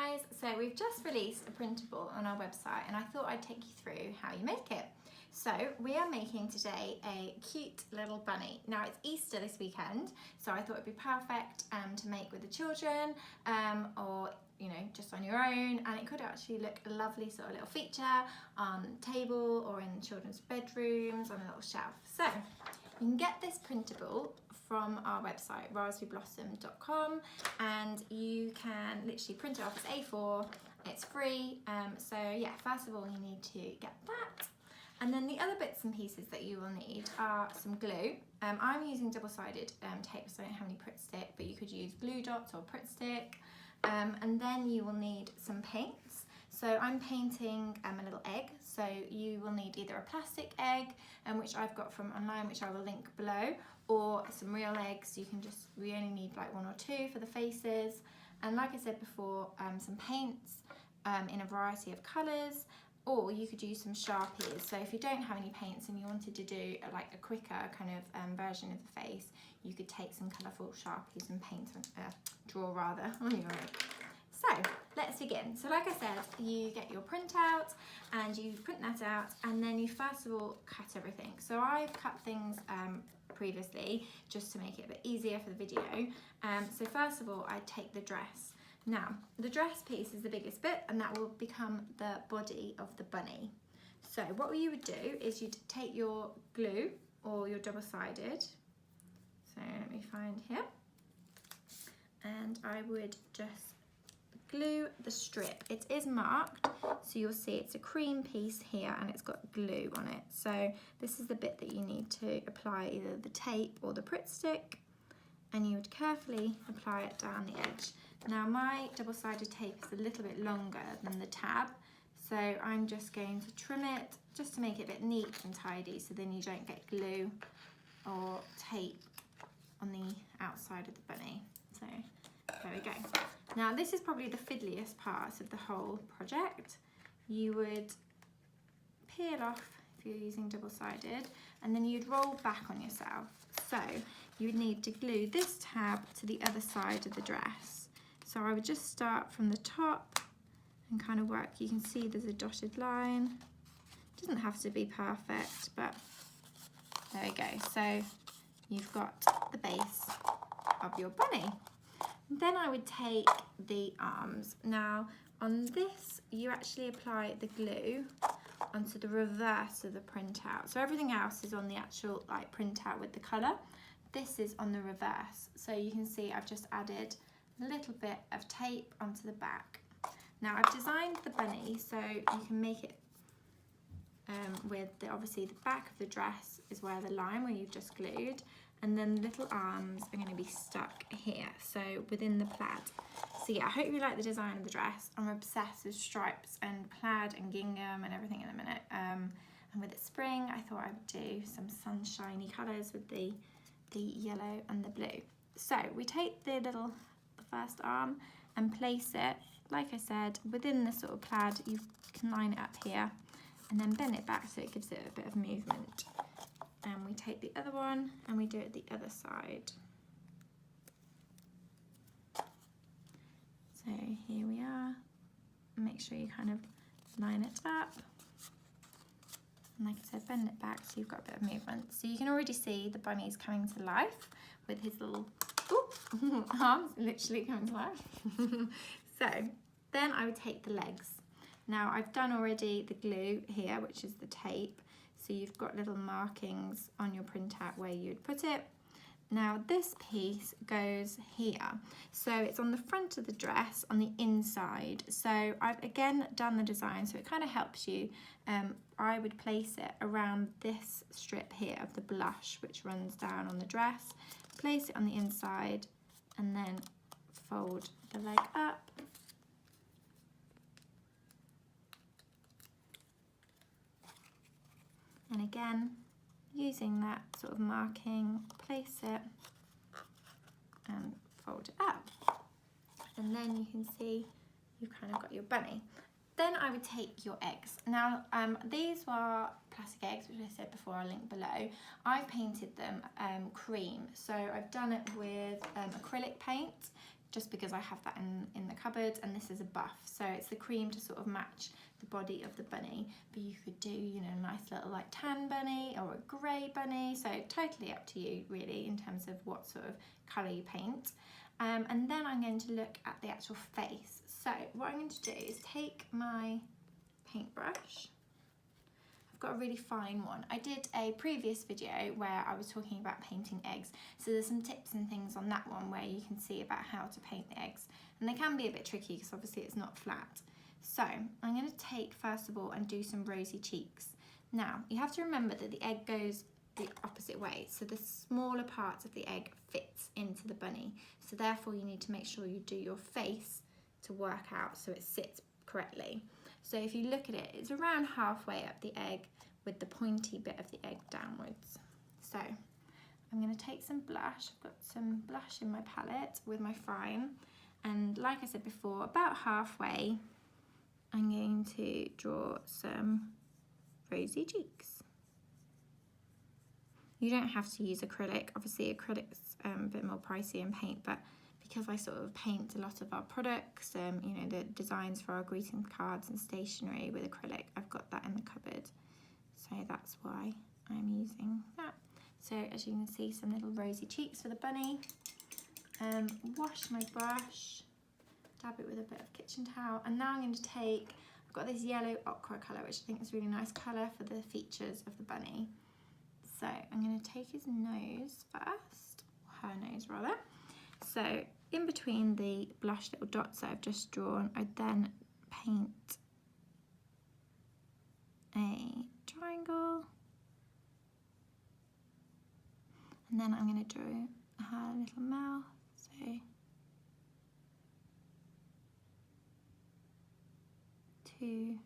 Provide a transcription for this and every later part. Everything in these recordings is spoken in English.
guys, so we've just released a printable on our website and I thought I'd take you through how you make it. So we are making today a cute little bunny. Now it's Easter this weekend, so I thought it'd be perfect to make with the children or just on your own, and it could actually look a lovely sort of little feature on the table or in children's bedrooms on a little shelf. So you can get this printable from our website, raspberryblossom.com, and you can literally print it off as A4. It's free, so yeah, first of all you need to get that. And then the other bits and pieces that you will need are some glue. I'm using double-sided tape, so I don't have any Pritt stick, but you could use glue dots or Pritt stick. And then you will need some paints. So I'm painting a little egg, so you will need either a plastic egg, which I've got from online, which I will link below, or some real eggs. We only need like 1 or 2 for the faces. And like I said before, some paints in a variety of colours, or you could use some Sharpies. So if you don't have any paints and you wanted to do like a quicker kind of version of the face, you could take some colourful Sharpies and paint on, draw rather, on your own. So let's begin. So like I said, you get your printout and you print that out, and then you first of all cut everything. So I've cut things previously just to make it a bit easier for the video. So first of all, I take the dress. Now, the dress piece is the biggest bit, and that will become the body of the bunny. So what you would do is you'd take your glue or your double-sided. So let me find here. And I would just glue the strip. It is marked, so you'll see it's a cream piece here and it's got glue on it. So this is the bit that you need to apply either the tape or the Pritt stick, and you would carefully apply it down the edge. Now my double-sided tape is a little bit longer than the tab, so I'm just going to trim it just to make it a bit neat and tidy, so then you don't get glue or tape on the outside of the bunny. So there we go. Now this is probably the fiddliest part of the whole project. You would peel off if you're using double-sided, and then you'd roll back on yourself. So you would need to glue this tab to the other side of the dress. So I would just start from the top and kind of work. You can see there's a dotted line. It doesn't have to be perfect, but there we go. So you've got the base of your bunny. Then I would take the arms. Now on this, you actually apply the glue onto the reverse of the printout. So everything else is on the actual like printout with the colour. This is on the reverse. So you can see I've just added a little bit of tape onto the back. Now I've designed the bunny so you can make it with obviously the back of the dress is where the line where you've just glued, and then the little arms are going to be stuck here, so within the plaid. So yeah, I hope you like the design of the dress. I'm obsessed with stripes and plaid and gingham and everything in a minute. And with it spring, I thought I would do some sunshiny colours with the yellow and the blue. So we take the first arm and place it, like I said, within the sort of plaid. You can line it up here and then bend it back so it gives it a bit of movement. And we take the other one and we do it the other side. So here we are. Make sure you kind of line it up. And like I said, bend it back so you've got a bit of movement. So you can already see the bunny's coming to life with his little arms literally coming to life. So then I would take the legs. Now I've done already the glue here, which is the tape. So you've got little markings on your printout where you'd put it. Now this piece goes here. So it's on the front of the dress on the inside. So I've again done the design so it kind of helps you. I would place it around this strip here of the blush which runs down on the dress. Place it on the inside and then fold the leg up. And again, using that sort of marking, place it and fold it up. And then you can see you've kind of got your bunny. Then I would take your eggs. Now, these were plastic eggs, which I said before, I'll link below. I've painted them cream. So I've done it with acrylic paint. just because I have that in the cupboard, and this is a buff, so it's the cream to sort of match the body of the bunny. But you could do, you know, a nice little like tan bunny or a grey bunny, so totally up to you really in terms of what sort of colour you paint. And then I'm going to look at the actual face. So what I'm going to do is take my paintbrush. I've got a really fine one. I did a previous video where I was talking about painting eggs, so there's some tips and things on that one where you can see about how to paint the eggs, and they can be a bit tricky because obviously it's not flat. So I'm going to take first of all and do some rosy cheeks. Now you have to remember that the egg goes the opposite way, so the smaller parts of the egg fits into the bunny, so therefore you need to make sure you do your face to work out so it sits correctly. So if you look at it, it's around halfway up the egg with the pointy bit of the egg downwards. So I'm going to take some blush. I've got some blush in my palette with my fine, and like I said before, about halfway I'm going to draw some rosy cheeks. You don't have to use acrylic. Obviously acrylic's a bit more pricey in paint, but because I sort of paint a lot of our products, you know, the designs for our greeting cards and stationery with acrylic, I've got that in the cupboard. So that's why I'm using that. So as you can see, some little rosy cheeks for the bunny. Wash my brush, dab it with a bit of kitchen towel, and now I'm going to take, I've got this yellow ochre colour, which I think is a really nice colour for the features of the bunny. So I'm going to take his nose first, her nose rather. So in between the blush little dots that I've just drawn, I then paint a triangle, and then I'm going to draw her little mouth. So two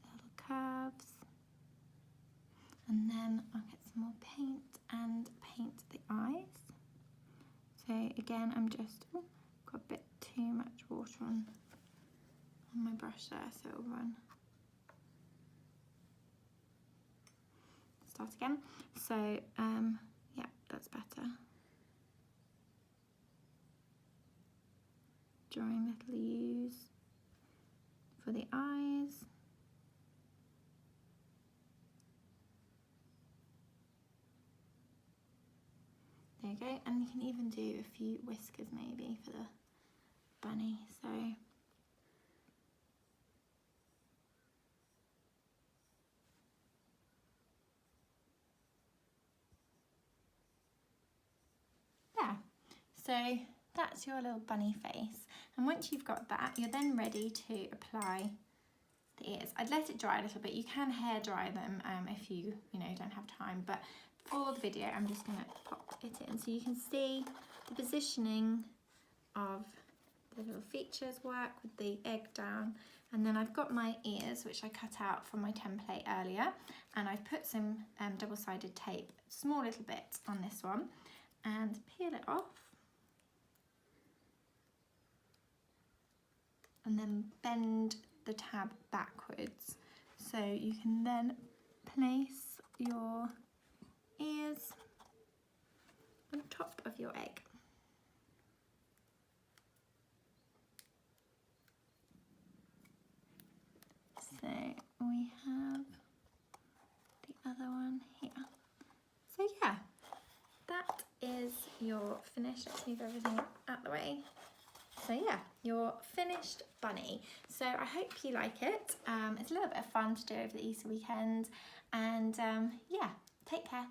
little curves, and then I'll get some more paint and paint the eyes. So again, I'm just got a bit too much water on my brush there, so it'll run. Start again. So yeah, that's better. Drawing little U's for the eyes. There you go, and you can even do a few whiskers maybe for the bunny. So yeah, so that's your little bunny face, and once you've got that, you're then ready to apply the ears. I'd let it dry a little bit. You can hair dry them if you don't have time, but for the video I'm just going to pop it in so you can see the positioning of the little features work with the egg down. And then I've got my ears, which I cut out from my template earlier, and I've put some double-sided tape, small little bit on this one, and peel it off, and then bend the tab backwards so you can then place your ears on top of your egg. So we have the other one here. So yeah, that is your finished. Let's move everything out the way. So yeah, your finished bunny. So I hope you like it. It's a little bit of fun to do over the Easter weekend, and yeah, take care.